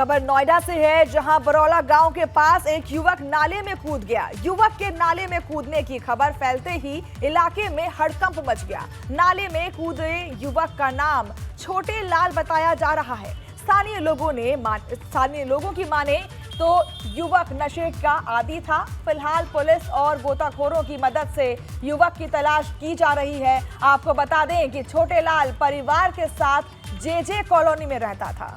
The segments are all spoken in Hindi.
खबर नोएडा से है, जहां बरौला गांव के पास एक युवक नाले में कूद गया। युवक के नाले में कूदने की खबर फैलते ही इलाके में हड़कंप मच गया। नाले में कूदे युवक का नाम छोटे लाल बताया जा रहा है। स्थानीय लोगों की माने तो युवक नशे का आदी था। फिलहाल पुलिस और गोताखोरों की मदद से युवक की तलाश की जा रही है। आपको बता दें कि छोटे लाल परिवार के साथ जेजे कॉलोनी में रहता था।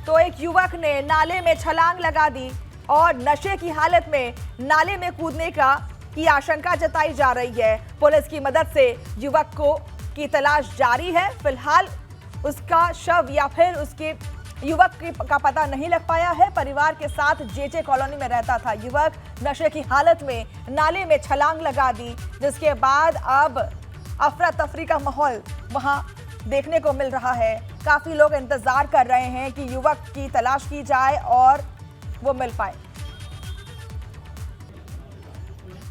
तो एक युवक ने नाले में छलांग लगा दी और नशे की हालत में नाले में कूदने की आशंका जताई जा रही है। पुलिस की मदद से युवक की तलाश जारी है। फिलहाल उसका शव या फिर उसके युवक का पता नहीं लग पाया है। परिवार के साथ जेजे कॉलोनी में रहता था युवक। नशे की हालत में नाले में छलांग लगा दी, जिसके बाद अब अफरा तफरी का माहौल वहां देखने को मिल रहा है। काफी लोग इंतजार कर रहे हैं कि युवक की तलाश की जाए और वो मिल पाए।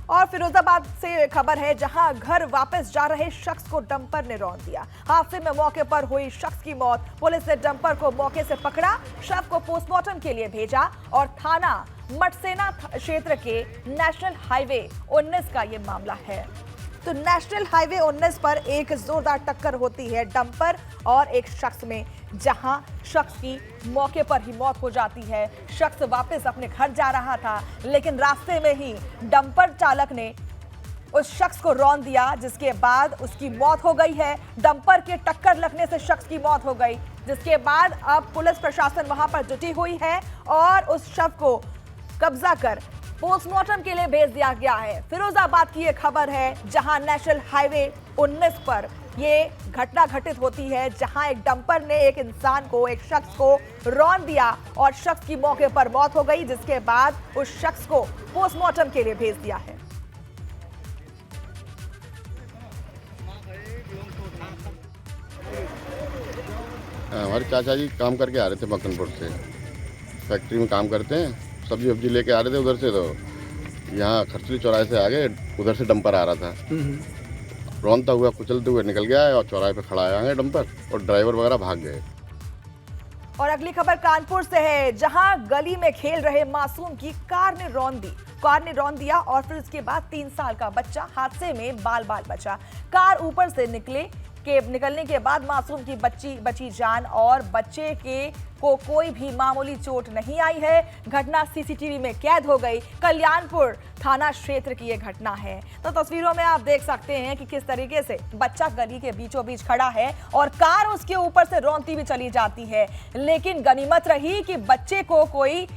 और फिरोजाबाद से खबर है, जहां घर वापस जा रहे शख्स को डंपर ने रौंद दिया। हादसे में मौके पर हुई शख्स की मौत। पुलिस ने डंपर को मौके से पकड़ा, शव को पोस्टमार्टम के लिए भेजा और थाना मटसेना क्षेत्र के नेशनल हाईवे 19 का ये मामला है। तो नेशनल हाईवे 19 पर एक जोरदार टक्कर होती है डंपर और एक शख्स में, जहां शख्स की मौके पर ही मौत हो जाती है। शख्स वापस अपने घर जा रहा था, लेकिन रास्ते में ही डंपर चालक ने उस शख्स को रौंद दिया, जिसके बाद उसकी मौत हो गई है। डंपर के टक्कर लगने से शख्स की मौत हो गई, जिसके बाद अब पुलिस प्रशासन वहां पर जुटी हुई है और उस शव को कब्जा कर पोस्टमार्टम के लिए भेज दिया गया है। फिरोजाबाद की यह खबर है, जहां नेशनल हाईवे 19 पर यह घटना घटित होती है, जहां एक डंपर ने एक इंसान को, एक शख्स को रौंद दिया और शख्स की मौके पर मौत हो गई, जिसके बाद उस शख्स को पोस्टमार्टम के लिए भेज दिया है। हमारे चाचा जी काम करके आ रहे थे मक्खनपुर से, फैक्ट्री में काम करते हैं। सब्जी वब्जी लेके आ रहे थे उधर से, तो यहाँ खरसली चौराहे से आगे उधर से डंपर आ रहा था। रौंदता हुआ कुचलते हुए निकल गया और चौराहे पे खड़ा आया डंपर और ड्राइवर वगैरह भाग गए। और अगली खबर कानपुर से है, जहां गली में खेल रहे मासूम की कार ने रौंद दिया और फिर उसके बाद 3 साल का बच्चा हादसे में बाल बाल बचा। कार ऊपर से निकलने के बाद मासूम की बची जान और बच्चे को कोई भी मामूली चोट नहीं आई है। घटना सीसीटीवी में कैद हो गई। कल्याणपुर थाना क्षेत्र की यह घटना है। तो तस्वीरों में आप देख सकते हैं कि किस तरीके से बच्चा गली के बीचों बीच खड़ा है और कार उसके ऊपर से रौंदती भी चली जाती है, लेकिन गनीमत रही कि बच्चे को कोई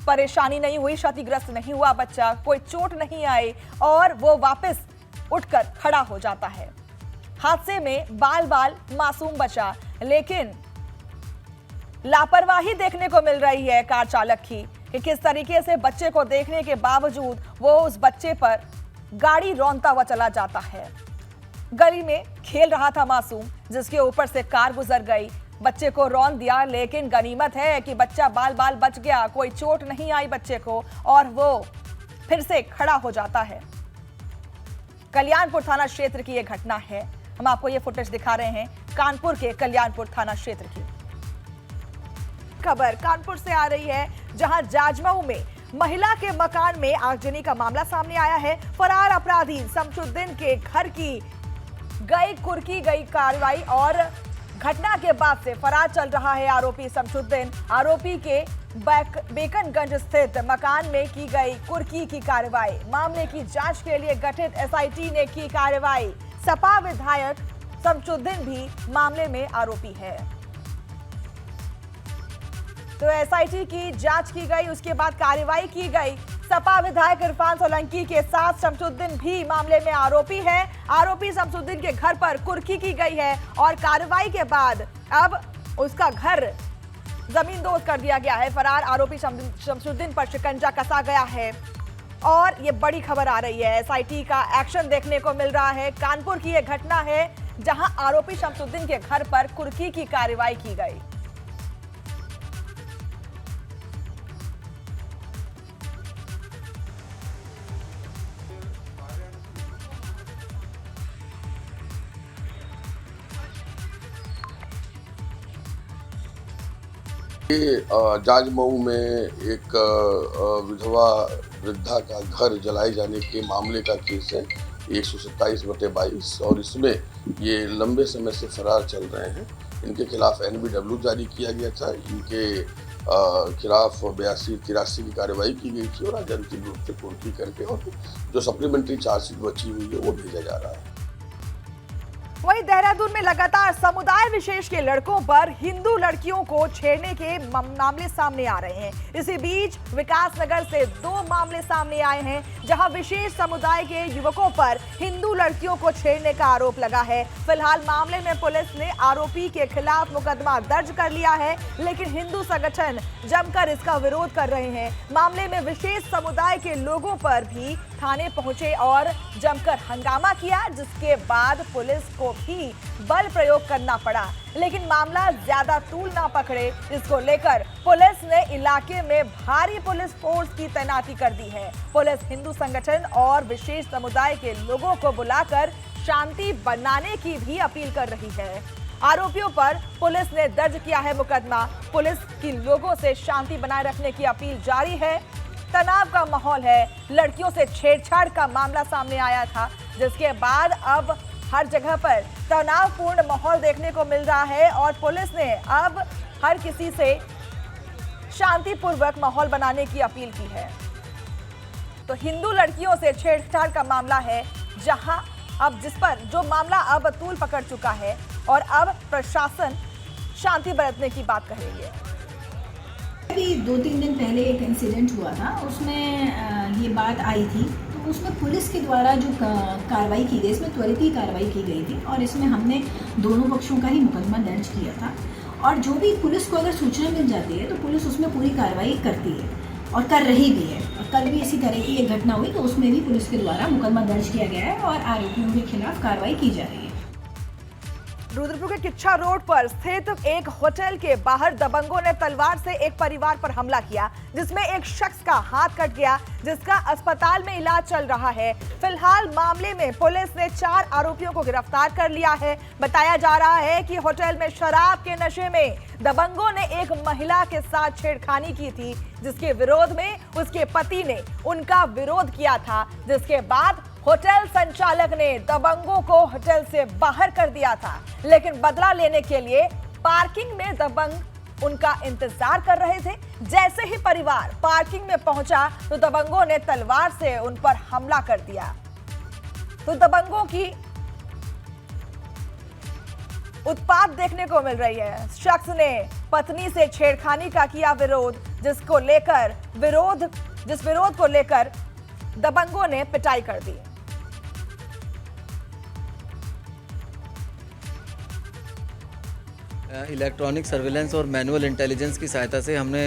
परेशानी नहीं हुई, क्षतिग्रस्त नहीं हुआ बच्चा, कोई चोट नहीं आई और वो वापस उठकर खड़ा हो जाता है। हादसे में बाल बाल मासूम बचा, लेकिन लापरवाही देखने को मिल रही है कार चालक की कि किस तरीके से बच्चे को देखने के बावजूद वो उस बच्चे पर गाड़ी रौंदता हुआ चला जाता है। गली में खेल रहा था मासूम, जिसके ऊपर से कार गुजर गई, बच्चे को रौंद दिया, लेकिन गनीमत है कि बच्चा बाल बाल बच गया, कोई चोट नहीं आई बच्चे को और वो फिर से खड़ा हो जाता है। कल्याणपुर थाना क्षेत्र की यह घटना है। हम आपको ये फुटेज दिखा रहे हैं कानपुर के कल्याणपुर थाना क्षेत्र की। खबर कानपुर से आ रही है, जहां जाजमऊ में महिला के मकान में आगजनी का मामला सामने आया है। फरार अपराधी शमसुद्दीन के घर की कुर्की गई कार्रवाई और घटना के बाद से फरार चल रहा है आरोपी शमसुद्दीन। आरोपी के बेकनगंज स्थित मकान में की गई कुर्की की कार्रवाई। मामले की जांच के लिए गठित एसआईटी ने की कार्रवाई। सपा विधायक शमसुद्दीन भी मामले में आरोपी है। तो एसआईटी की जांच की गई, उसके बाद कार्रवाई की गई। सपा विधायक इरफान सोलंकी के साथ शमसुद्दीन भी मामले में आरोपी है। आरोपी शमसुद्दीन के घर पर कुर्की की गई है और कार्रवाई के बाद अब उसका घर जमींदोज कर दिया गया है। फरार आरोपी शमसुद्दीन पर शिकंजा कसा गया है और ये बड़ी खबर आ रही है। एसआईटी का एक्शन देखने को मिल रहा है। कानपुर की यह घटना है, जहां आरोपी शमसुद्दीन के घर पर कुर्की की कार्रवाई की गई। ये जाजमऊ में एक विधवा वृद्धा का घर जलाए जाने के मामले का केस है 127/22 और इसमें ये लंबे समय से फरार चल रहे हैं। इनके खिलाफ NBW जारी किया गया था। इनके खिलाफ 82-83 की कार्रवाई की गई थी और आज अंतिम रूप से पूर्ति करके और जो सप्लीमेंट्री चार्जशीट बची हुई है वो भेजा जा रहा है। वहीं देहरादून में लगातार समुदाय विशेष के लड़कों पर हिंदू लड़कियों को छेड़ने के मामले सामने आ रहे हैं। इसी बीच विकासनगर से 2 मामले सामने आए हैं जहां विशेष समुदाय के युवकों पर हिंदू लड़कियों को छेड़ने का आरोप लगा है। फिलहाल मामले में पुलिस ने आरोपी के खिलाफ मुकदमा दर्ज कर लिया है, लेकिन हिंदू संगठन जमकर इसका विरोध कर रहे हैं। मामले में विशेष समुदाय के लोगों पर भी थाने पहुंचे और जमकर हंगामा किया, जिसके बाद पुलिस को भी बल प्रयोग करना पड़ा, लेकिन मामला ज्यादा तूल ना पकड़े, इसको लेकर पुलिस ने इलाके में भारी पुलिस फोर्स की तैनाती कर दी है। पुलिस हिंदू संगठन और विशेष समुदाय के लोगों को बुलाकर शांति बनाने की भी अपील कर रही है। आरोपियों पर पुलिस ने दर्ज किया है मुकदमा। पुलिस की लोगों से शांति बनाए रखने की अपील जारी है। तनाव का माहौल है। लड़कियों से छेड़छाड़ का मामला सामने आया था, जिसके बाद अब हर जगह पर तनावपूर्ण माहौल देखने को मिल रहा है और पुलिस ने अब हर किसी से शांतिपूर्वक माहौल बनाने की अपील की है। तो हिंदू लड़कियों से छेड़छाड़ का मामला है, जहां अब जिस पर जो मामला अब तूल पकड़ चुका है और अब प्रशासन शांति बरतने की बात कह रही है। अभी 2-3 दिन पहले एक इंसिडेंट हुआ था, उसमें ये बात आई थी, तो उसमें पुलिस के द्वारा जो कार्रवाई की गई, इसमें त्वरित ही कार्रवाई की गई थी और इसमें हमने दोनों पक्षों का ही मुकदमा दर्ज किया था। और जो भी पुलिस को अगर सूचना मिल जाती है तो पुलिस उसमें पूरी कार्रवाई करती है और कर रही भी है। और कल भी इसी तरह की एक घटना हुई तो उसमें भी पुलिस के द्वारा मुकदमा दर्ज किया गया है और आरोपियों के खिलाफ कार्रवाई की जा रही है। रुद्रपुर के किच्छा रोड पर स्थित एक होटल के बाहर दबंगों ने तलवार से एक परिवार पर हमला किया, जिसमें एक शख्स का हाथ कट गया, जिसका अस्पताल में इलाज चल रहा है। फिलहाल मामले में पुलिस ने 4 आरोपियों को गिरफ्तार कर लिया है। बताया जा रहा है कि होटल में शराब के नशे में दबंगों ने एक महिला के साथ छेड़खानी की थी, जिसके विरोध में उसके पति ने उनका विरोध किया था, जिसके बाद होटल संचालक ने दबंगों को होटल से बाहर कर दिया था, लेकिन बदला लेने के लिए पार्किंग में दबंग उनका इंतजार कर रहे थे। जैसे ही परिवार पार्किंग में पहुंचा तो दबंगों ने तलवार से उन पर हमला कर दिया। तो दबंगों की उत्पात देखने को मिल रही है। शख्स ने पत्नी से छेड़खानी का किया विरोध, जिस विरोध को लेकर दबंगों ने पिटाई कर दी। इलेक्ट्रॉनिक सर्विलेंस और मैनुअल इंटेलिजेंस की सहायता से हमने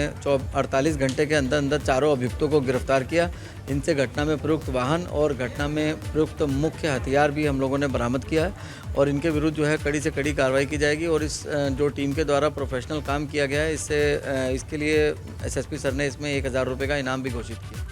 48 घंटे के अंदर अंदर चारों अभियुक्तों को गिरफ्तार किया। इनसे घटना में प्रयुक्त वाहन और घटना में प्रयुक्त मुख्य हथियार भी हम लोगों ने बरामद किया है और इनके विरुद्ध जो है कड़ी से कड़ी कार्रवाई की जाएगी। और इस जो टीम के द्वारा प्रोफेशनल काम किया गया है, इसके लिए SSP सर ने इसमें 1000 रुपये का इनाम भी घोषित किया।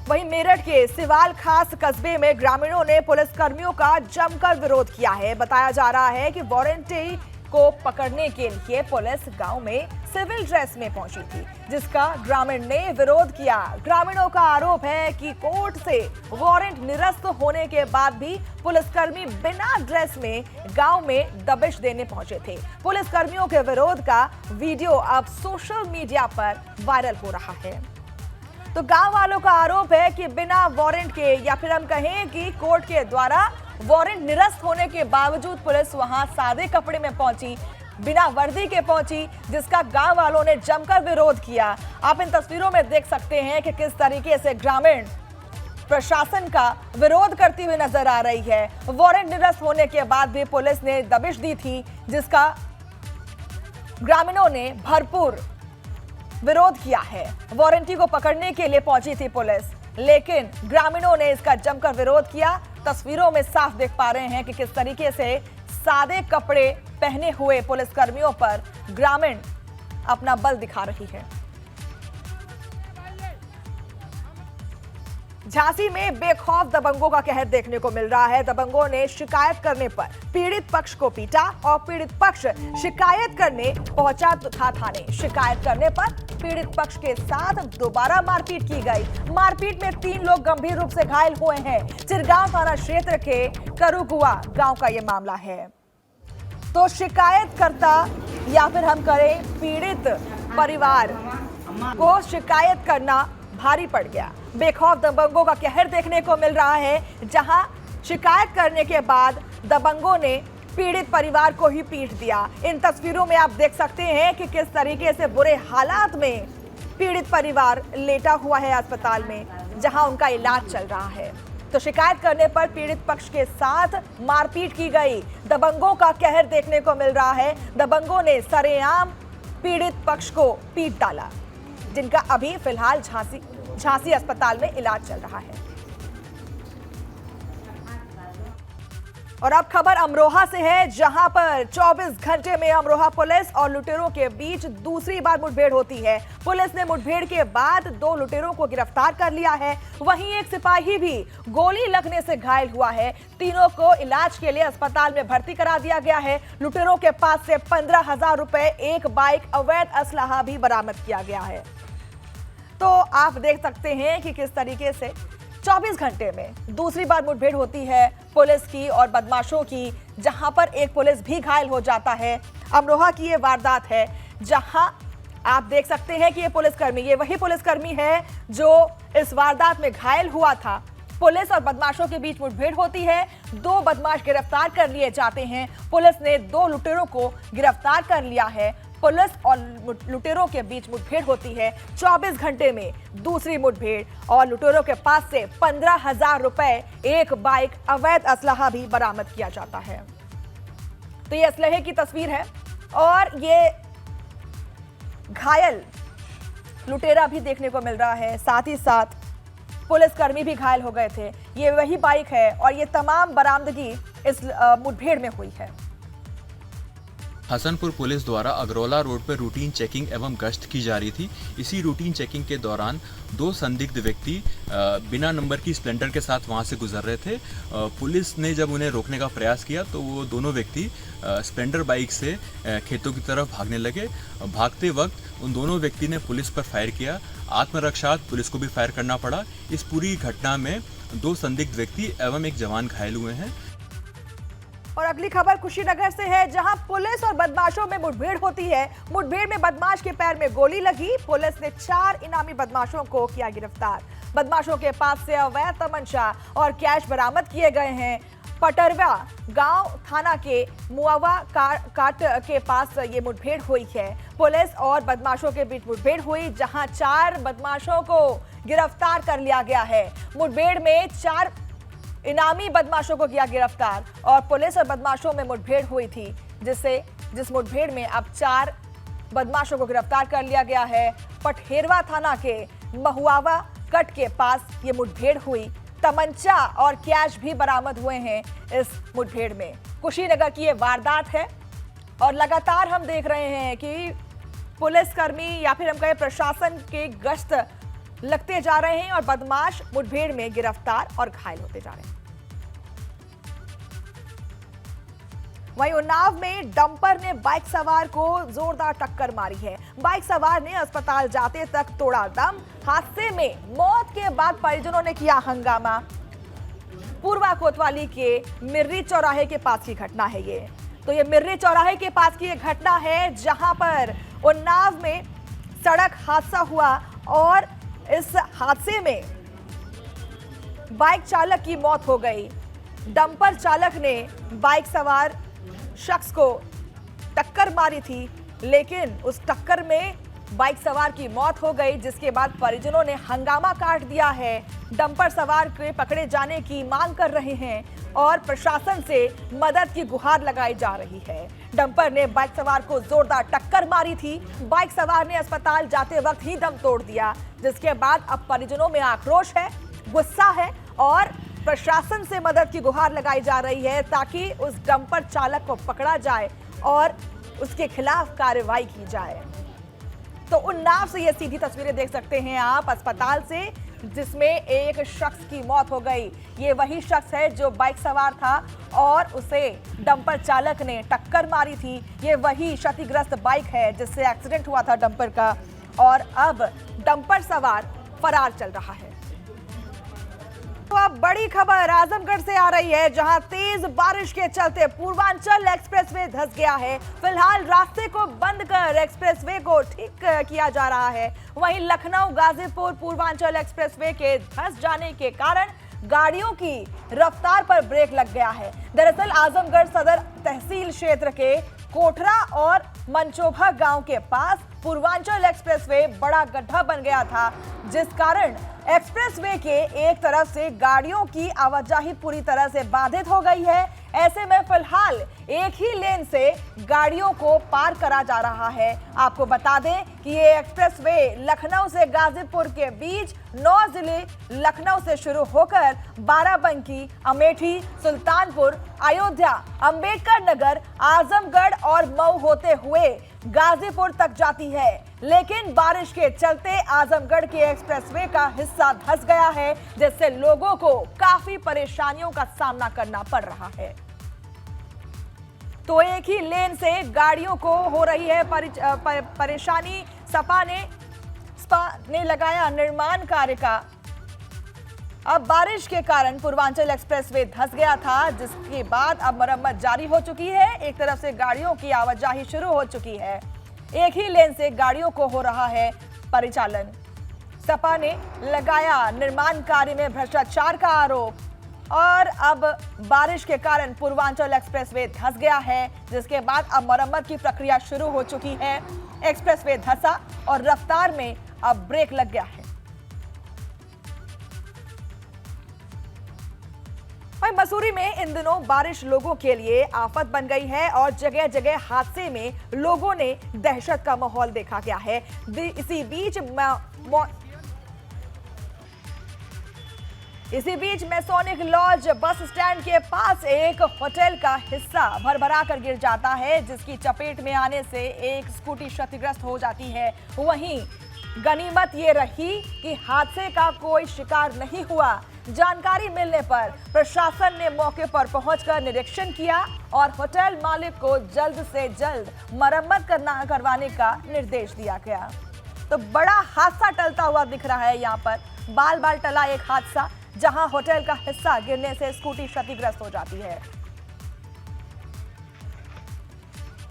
वहीं मेरठ के सिवाल खास कस्बे में ग्रामीणों ने पुलिसकर्मियों का जमकर विरोध किया है। बताया जा रहा है कि वारंटी को पकड़ने के लिए पुलिस गांव में सिविल ड्रेस में पहुंची थी, जिसका ग्रामीण ने विरोध किया। ग्रामीणों का आरोप है कि कोर्ट से वारंट निरस्त होने के बाद भी पुलिसकर्मी बिना ड्रेस में गांव में दबिश देने पहुंचे थे। पुलिसकर्मियों के विरोध का वीडियो अब सोशल मीडिया पर वायरल हो रहा है। तो गांव वालों का आरोप है कि बिना वारंट के, या फिर हम कहें कि कोर्ट के द्वारा वारंट निरस्त होने के बावजूद पुलिस वहां सादे कपड़े में पहुंची, बिना वर्दी के पहुंची, जिसका गांव वालों ने जमकर विरोध किया। आप इन तस्वीरों में देख सकते हैं कि किस तरीके से ग्रामीण प्रशासन का विरोध करती हुई नजर आ रही है। वारंट निरस्त होने के बाद भी पुलिस ने दबिश दी थी, जिसका ग्रामीणों ने भरपूर विरोध किया है। वारंटी को पकड़ने के लिए पहुंची थी पुलिस, लेकिन ग्रामीणों ने इसका जमकर विरोध किया। तस्वीरों में साफ देख पा रहे हैं कि किस तरीके से सादे कपड़े पहने हुए पुलिसकर्मियों पर ग्रामीण अपना बल दिखा रही है। झांसी में बेखौफ दबंगों का कहर देखने को मिल रहा है। दबंगों ने शिकायत करने पर पीड़ित पक्ष को पीटा और पीड़ित पक्ष शिकायत करने पहुंचा था थाने। शिकायत करने पर पीड़ित पक्ष के साथ दोबारा मारपीट की गई। मारपीट में 3 लोग गंभीर रूप से घायल हुए हैं। चिरगांव थाना क्षेत्र के करुगुआ गांव का यह मामला है। तो शिकायतकर्ता या फिर हम करें पीड़ित परिवार को शिकायत करना भारी पड़ गया। बेखौफ दबंगों का कहर देखने को मिल रहा है, जहां शिकायत करने के बाद दबंगों ने पीड़ित परिवार को ही पीट दिया। इन तस्वीरों में आप देख सकते हैं कि किस तरीके से बुरे हालात में पीड़ित परिवार लेटा हुआ है अस्पताल में, जहां उनका इलाज चल रहा है। तो शिकायत करने पर पीड़ित पक्ष के साथ मारपीट की गई। दबंगों का कहर देखने को मिल रहा है। दबंगों ने सरेआम पीड़ित पक्ष को पीट डाला, जिनका अभी फिलहाल झांसी अस्पताल में इलाज चल रहा है। और अब खबर अमरोहा से है, जहां पर 24 घंटे में अमरोहा पुलिस और लुटेरों के बीच दूसरी बार मुठभेड़ होती है। पुलिस ने मुठभेड़ के बाद 2 लुटेरों को गिरफ्तार कर लिया है। वहीं एक सिपाही भी गोली लगने से घायल हुआ है। तीनों को इलाज के लिए अस्पताल में भर्ती करा दिया गया है। लुटेरों के पास से 15,000 रुपए, एक बाइक, अवैध असलाहा भी बरामद किया गया है। तो आप देख सकते हैं कि किस तरीके से 24 घंटे में दूसरी बार मुठभेड़ होती है पुलिस की और बदमाशों की, जहां पर एक पुलिस भी घायल हो जाता है। अमरोहा की ये वारदात है, जहां आप देख सकते हैं कि ये वही पुलिसकर्मी है जो इस वारदात में घायल हुआ था। पुलिस और बदमाशों के बीच मुठभेड़ होती है। 2 बदमाश गिरफ्तार कर लिए जाते हैं। पुलिस ने 2 लुटेरों को गिरफ्तार कर लिया है। पुलिस और लुटेरों के बीच मुठभेड़ होती है। 24 घंटे में दूसरी मुठभेड़ और लुटेरों के पास से 15,000 रुपए, एक बाइक, अवैध असलाहा भी बरामद किया जाता है। तो ये असलहे की तस्वीर है और ये घायल लुटेरा भी देखने को मिल रहा है। साथ ही साथ पुलिसकर्मी भी घायल हो गए थे। ये वही बाइक है और ये तमाम बरामदगी इस मुठभेड़ में हुई है। हसनपुर पुलिस द्वारा अगरौला रोड पर रूटीन चेकिंग एवं गश्त की जा रही थी। इसी रूटीन चेकिंग के दौरान 2 संदिग्ध व्यक्ति बिना नंबर की स्प्लेंडर के साथ वहां से गुजर रहे थे। पुलिस ने जब उन्हें रोकने का प्रयास किया तो वो दोनों व्यक्ति स्प्लेंडर बाइक से खेतों की तरफ भागने लगे। भागते वक्त उन दोनों व्यक्ति ने पुलिस पर फायर किया। आत्मरक्षार्थ पुलिस को भी फायर करना पड़ा। इस पूरी घटना में 2 संदिग्ध व्यक्ति एवं एक जवान घायल हुए हैं। और अगली खबर कुशीनगर से है, जहां पुलिस और बदमाशों में मुठभेड़ होती है। मुठभेड़ में बदमाश के पैर में गोली लगी। पुलिस ने 4 इनामी बदमाशों को किया गिरफ्तार। बदमाशों के पास से अवैध तमंचा और कैश बरामद किए गए हैं। पटरवा गांव थाना के मुआवा काट के पास ये मुठभेड़ हुई है। पुलिस और बदमाशों के बीच मुठभेड़ हुई, जहां 4 बदमाशों को गिरफ्तार कर लिया गया है। मुठभेड़ में 4 इनामी बदमाशों को किया गिरफ्तार और पुलिस और बदमाशों में मुठभेड़ हुई थी, जिस मुठभेड़ में अब 4 बदमाशों को गिरफ्तार कर लिया गया है। पटहेरवा थाना के महुआवा कट के पास ये मुठभेड़ हुई। तमंचा और कैश भी बरामद हुए हैं इस मुठभेड़ में। कुशीनगर की ये वारदात है और लगातार हम देख रहे हैं कि पुलिसकर्मी या फिर हम कहें प्रशासन के गश्त लगते जा रहे हैं और बदमाश मुठभेड़ में गिरफ्तार और घायल होते जा रहे हैं। वहीं उन्नाव में डंपर ने बाइक सवार को जोरदार टक्कर मारी है। बाइक सवार ने अस्पताल जाते तक तोड़ा दम। हादसे में मौत के बाद परिजनों ने किया हंगामा। पूर्वा कोतवाली के मिर्री चौराहे के पास की घटना है ये। तो ये मिर्री चौराहे के पास की एक घटना है, जहां पर उन्नाव में सड़क हादसा हुआ और इस हादसे में बाइक चालक की मौत हो गई। डंपर चालक ने बाइक सवार शख्स को टक्कर मारी थी, लेकिन उस टक्कर में बाइक सवार की मौत हो गई, जिसके बाद परिजनों ने हंगामा काट दिया है। डंपर सवार के पकड़े जाने की मांग कर रहे हैं और प्रशासन से मदद की गुहार लगाई जा रही है। डंपर ने बाइक सवार को जोरदार टक्कर मारी थी। बाइक सवार ने अस्पताल जाते वक्त ही दम तोड़ दिया, जिसके बाद अब परिजनों में आक्रोश है, गुस्सा है और प्रशासन से मदद की गुहार लगाई जा रही है, ताकि उस डंपर चालक को पकड़ा जाए और उसके खिलाफ कार्रवाई की जाए। तो उन्नाव से ये सीधी तस्वीरें देख सकते हैं आप अस्पताल से, जिसमें एक शख्स की मौत हो गई। ये वही शख्स है जो बाइक सवार था और उसे डंपर चालक ने टक्कर मारी थी। ये वही क्षतिग्रस्त बाइक है जिससे एक्सीडेंट हुआ था डंपर का, और अब डंपर सवार फरार चल रहा है। तो अब बड़ी खबर आजमगढ़ से आ रही है, जहां तेज बारिश के चलते पूर्वांचल एक्सप्रेसवे धंस गया है। फिलहाल रास्ते को बंद कर एक्सप्रेसवे को ठीक किया जा रहा है। वहीं लखनऊ गाजीपुर पूर्वांचल एक्सप्रेसवे के धंस जाने के कारण गाड़ियों की रफ्तार पर ब्रेक लग गया है। दरअसल आजमगढ़ सदर तहसील क्षेत्र के कोठरा और मनचोभा गांव के पास पूर्वांचल एक्सप्रेसवे बड़ा गड्ढा बन गया था, जिस कारण एक्सप्रेसवे के एक तरफ से गाड़ियों की आवाजाही पूरी तरह से बाधित हो गई है। ऐसे में फिलहाल एक ही लेन से गाड़ियों को पार करा जा रहा है। आपको बता दें कि ये एक्सप्रेसवे लखनऊ से गाजीपुर के बीच 9 जिले लखनऊ से शुरू होकर बाराबंकी, अमेठी, सुल्तानपुर, अयोध्या, अंबेडकर नगर, आजमगढ़ और मऊ होते हुए गाजीपुर तक जाती है। लेकिन बारिश के चलते आजमगढ़ के एक्सप्रेसवे का हिस्सा धंस गया है, जिससे लोगों को काफी परेशानियों का सामना करना पड़ रहा है। तो एक ही लेन से गाड़ियों को हो रही है परेशानी। सपा ने लगाया निर्माण कार्य का। अब बारिश के कारण पूर्वांचल एक्सप्रेसवे धंस गया था, जिसके बाद अब मरम्मत जारी हो चुकी है। एक तरफ से गाड़ियों की आवाजाही शुरू हो चुकी है, एक ही लेन से गाड़ियों को हो रहा है परिचालन। सपा ने लगाया निर्माण कार्य में भ्रष्टाचार का आरोप, और अब बारिश के कारण पूर्वांचल एक्सप्रेसवे धंस गया है, जिसके बाद अब मरम्मत की प्रक्रिया शुरू हो चुकी है। एक्सप्रेसवे धंसा और रफ्तार में अब ब्रेक लग गया है। वहीं मसूरी में इन दिनों बारिश लोगों के लिए आफत बन गई है और जगह जगह हादसे में लोगों ने दहशत का माहौल देखा गया है। इसी बीच मैसोनिक लॉज बस स्टैंड के पास एक होटल का हिस्सा भरभरा कर गिर जाता है, जिसकी चपेट में आने से एक स्कूटी क्षतिग्रस्त हो जाती है। वहीं गनीमत ये रही कि हादसे का कोई शिकार नहीं हुआ। जानकारी मिलने पर प्रशासन ने मौके पर पहुंचकर निरीक्षण किया और होटल मालिक को जल्द से जल्द मरम्मत करवाने का निर्देश दिया गया। तो बड़ा हादसा टलता हुआ दिख रहा है। यहाँ पर बाल बाल टला एक हादसा, जहां होटल का हिस्सा गिरने से स्कूटी क्षतिग्रस्त हो जाती है।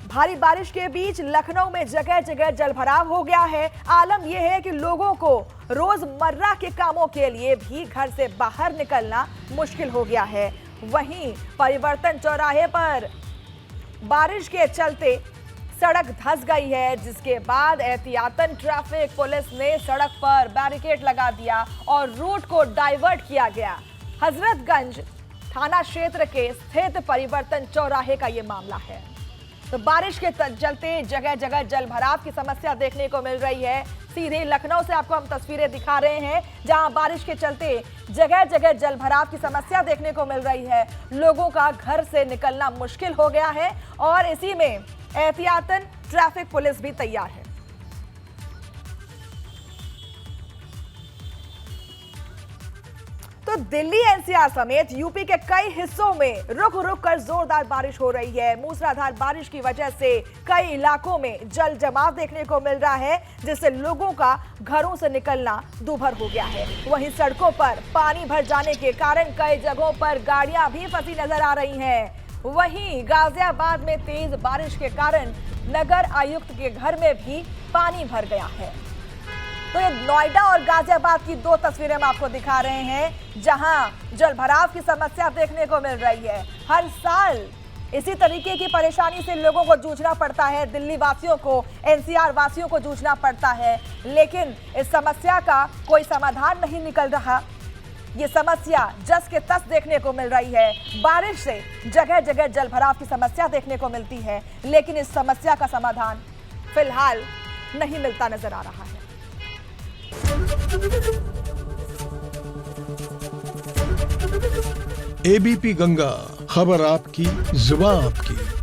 भारी बारिश के बीच लखनऊ में जगह जगह जलभराव हो गया है। आलम यह है कि लोगों को रोजमर्रा के कामों के लिए भी घर से बाहर निकलना मुश्किल हो गया है। वहीं परिवर्तन चौराहे पर बारिश के चलते सड़क धंस गई है, जिसके बाद एहतियातन ट्रैफिक पुलिस ने सड़क पर बैरिकेड लगा दिया और रूट को डाइवर्ट किया गया। हजरतगंज थाना क्षेत्र के स्थित परिवर्तन चौराहे का ये मामला है। तो बारिश के चलते जगह जगह जलभराव की समस्या देखने को मिल रही है। सीधे लखनऊ से आपको हम तस्वीरें दिखा रहे हैं, जहां बारिश के चलते जगह जगह जलभराव की समस्या देखने को मिल रही है। लोगों का घर से निकलना मुश्किल हो गया है और इसी में एहतियातन ट्रैफिक पुलिस भी तैयार है। तो दिल्ली एनसीआर समेत यूपी के कई हिस्सों में रुक रुक कर जोरदार बारिश हो रही है। मूसलाधार बारिश की वजह से कई इलाकों में जल जमाव देखने को मिल रहा है, जिससे लोगों का घरों से निकलना दूभर हो गया है। वहीं सड़कों पर पानी भर जाने के कारण कई जगहों पर गाड़ियां भी फंसी नजर आ रही हैं। वहीं गाजियाबाद में तेज बारिश के कारण नगर आयुक्त के घर में भी पानी भर गया है। तो ये नोएडा और गाजियाबाद की दो तस्वीरें हम आपको दिखा रहे हैं, जहां जलभराव की समस्या देखने को मिल रही है। हर साल इसी तरीके की परेशानी से लोगों को जूझना पड़ता है, दिल्ली वासियों को, एनसीआर वासियों को जूझना पड़ता है, लेकिन इस समस्या का कोई समाधान नहीं निकल रहा। ये समस्या जस के तस देखने को मिल रही है। बारिश से जगह जगह जलभराव की समस्या देखने को मिलती है, लेकिन इस समस्या का समाधान फिलहाल नहीं मिलता नजर आ रहा है। एबीपी गंगा, खबर आपकी, जुबान आपकी।